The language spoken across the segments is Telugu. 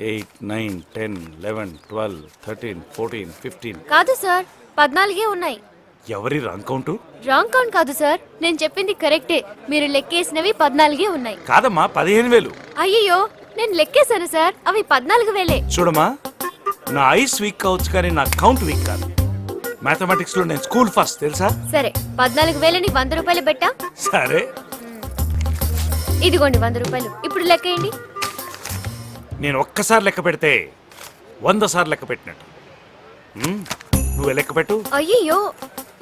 8, 9, 10, 11, 12, 13, 14, 15. కాదు సార్ 14 ఉన్నాయి. ఎవరి రాంగ్ కౌంటు? రాంగ్ కౌంట్ కాదు సార్, నేను చెప్పింది కరెక్టే. మీరు లెక్కేసినవి 14 ఉన్నాయి. కాదమ్మా 15,000. అయ్యో నేను లెక్కేశాను సార్, అవి 14,000. చూడమ్మా, నా ఐస్ వీక్ కావచ్చు కానీ నా కౌంట్ వీక్ కాదు. మ్యాథమెటిక్స్ లో నేను స్కూల్ ఫస్ట్ తెలుసా? సరే 14,000ని 100 రూపాయలు పెట్టా. సరే ఇదిగోండి 100 రూపాయలు. ఇప్పుడు లెక్కేయండి. నేను ఒక్కసారి లెక్క పెడితే 100 సార్లు లెక్క పెట్టినట్టు. నువ్వే లెక్క పెట్టు. అయ్యో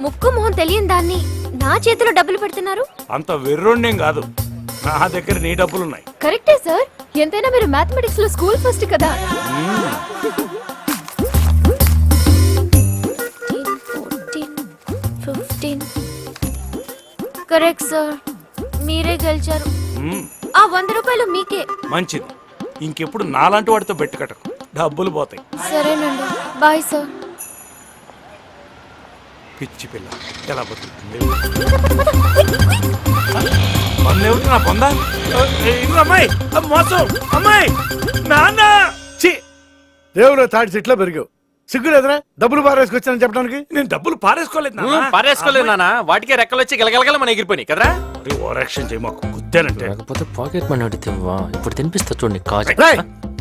ముక్కు మొహం తెలియని దాన్ని నా చేతిలో డబ్బులు పెడుతున్నారు. అంత వెర్రోండేం కాదు, నా దగ్గర నీ డబ్బులున్నాయి. కరెక్టే సార్, ఎంతైనా మీరు మ్యాథమెటిక్స్ లో స్కూల్ ఫస్ట్ కదా. 15 కరెక్ట్ సార్, మీరే గెలిచారు. ఆ 100 రూపాయలు మీకే. మంచిది, ఇంకెప్పుడు నాలాంటి వాడితో బెట్టు కట్టకు, డబ్బులు పోతాయి. సరేనండి, బాయ్ సార్. పిచ్చి పిల్ల ఎలా బతుకుతుంది? పొందేమిటి నా పొందా? అమ్మాయి మోసం, అమ్మాయి నాన్న. రేవులో తాడి చెట్లో పెరిగావు, సిగ్గు లేదురా డబ్బులు పారేసుకొచ్చానని చెప్పడానికి? నేను డబ్బులు పారేసుకోలేదు. పారేసుకోలేదు నాన్న, వాటికే రెక్కలు వచ్చి గలగలగల మన ఎగిరిపోయినాయి కదరా. ఓవర్ యాక్షన్ చేయి, మాకు గుద్దానంటే. లేకపోతే పాకెట్ మనీ అడిగితేవా ఇప్పుడు తినిపిస్తా చూడండి కాజు.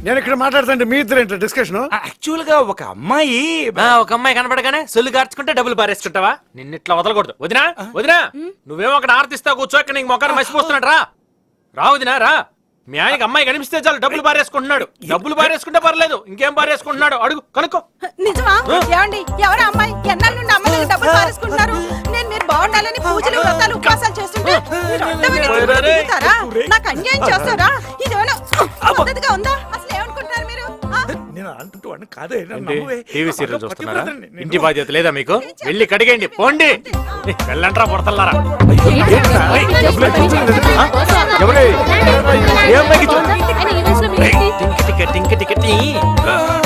నేను ఇక్కడ మాట్లాడుతుంటే మీ ఇద్దరు ఏంటో డిస్కషన్? యాక్చువల్ గా ఒక అమ్మాయి కనపడగానే సొల్లు కార్చుకుంటే డబ్బులు పారేసుకుంటావా? నిన్నిట్లా వదలకూడదు. వదినా వదినా, నువ్వేమో అక్కడ ఆర్తిస్తా కూర్చో, ఇక్కడ నీకు మొక్కను మసిపోస్తున్నాడు. రా వదినా రా. మీ ఆయనకి అమ్మాయి కనిపిస్తే చాలు డబ్బులు పారేసుకుంటున్నాడు. డబ్బులు పారేసుకుంటే పర్లేదు, ఇంకేం పారేసుకుంటున్నాడు అడుగు, కనుక్కో. నిజమా? ఏమండి, ఎవరు అమ్మాయి ఎన్నాళ్ళ నుండి అమ్మాయి దగ్గర డబ్బులు పారేసుకుంటున్నారు? నేను మీరు బాగుండాలని పూజలు వ్రతాలు ఉపవాసాలు చేస్తుంటే మీరు అడ్డమైన తిరుగుతారా? నాకు అన్యాయం చేస్తారా? ఇదేమైనా పద్ధతిగా ఉందా? అసలు ఏమనుకుంటున్నారు మీరు? నేను అంటుంటూ కాదే. టీవీ సీరియల్ చూస్తున్నారా? ఇంటి బాధ్యత లేదా మీకు? వెళ్ళి కడిగండి పోండి. వెళ్ళంట్రా పొడతల్లారా.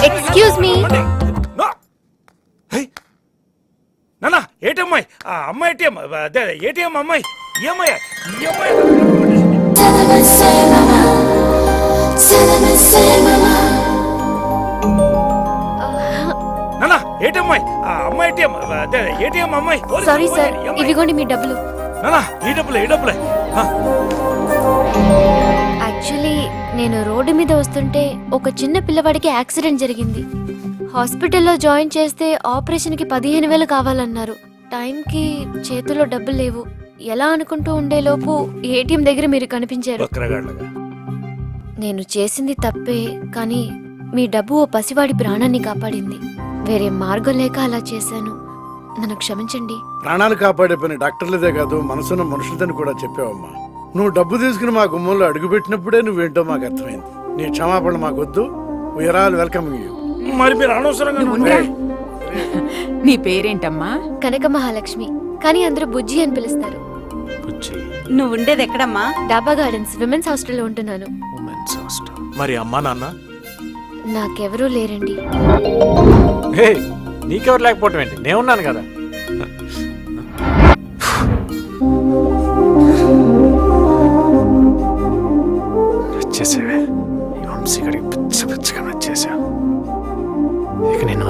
Excuse me. నాన్న ఏటమ్మాయి? ఆ అమ్మాయి ఏటీఎం, అదే ఏటీఎం అమ్మాయి. ఈ అమ్మాయి, ఈ అమ్మాయి. నాన్న ఏటమ్మాయి? ఆ అమ్మాయి ఏటీఎం, అదే ఏటీఎం అమ్మాయి. సారీ సార్, ఇదిగోండి మీ డబ్బులు. నాన్న ఈ డబ్బులే, ఈ డబ్బులే. యాక్చువల్లీ నేను రోడ్డు మీద వస్తుంటే ఒక చిన్న పిల్లవాడికి యాక్సిడెంట్ జరిగింది. హాస్పిటల్లో జాయిన్ చేస్తే ఆపరేషన్కి 15,000 కావాలన్నారు. టైంకి చేతిలో డబ్బులు లేవు. ఎలా అనుకుంటూ ఉండేలోపు ఏటీఎం దగ్గర మీరు కనిపించారు. నేను చేసింది తప్పే, కానీ మీ డబ్బు ఓ పసివాడి ప్రాణాన్ని కాపాడింది. వేరే మార్గం లేక అలా చేశాను, నన్ను క్షమించండి. ప్రాణాలు కాపాడే పని డాక్టర్లదే కాదు, మనసున్న మనుషులదని కూడా చెప్పావమ్మా. నువ్వు డబ్బు తీసుకుని మా గుమ్మంలో అడుగుపెట్టినప్పుడే నువ్వేంటో మాకు అర్థమైంది. నీ క్షమాపణ మాకొద్దు. We are all welcoming you. మరి మీరు అనవసరంగా. నీ పేరేంటమ్మా? కనక మహాలక్ష్మి, కానీ అందరూ బుజ్జి అని పిలుస్తారు. నువ్వు ఉండేది ఎక్కడమ్మా? డాబా గార్డెన్స్ విమెన్స్ హాస్టల్లో ఉంటున్నాను. మరి అమ్మా నాన్న? నాకెవరూ లేరండి. నీకెవరు లేకపోవటం ఏంటి? నేను ఉన్నాను కదా. వచ్చేసేవే వంశీ గడికి పిచ్చ పిచ్చగా వచ్చేసా. ఇక నేను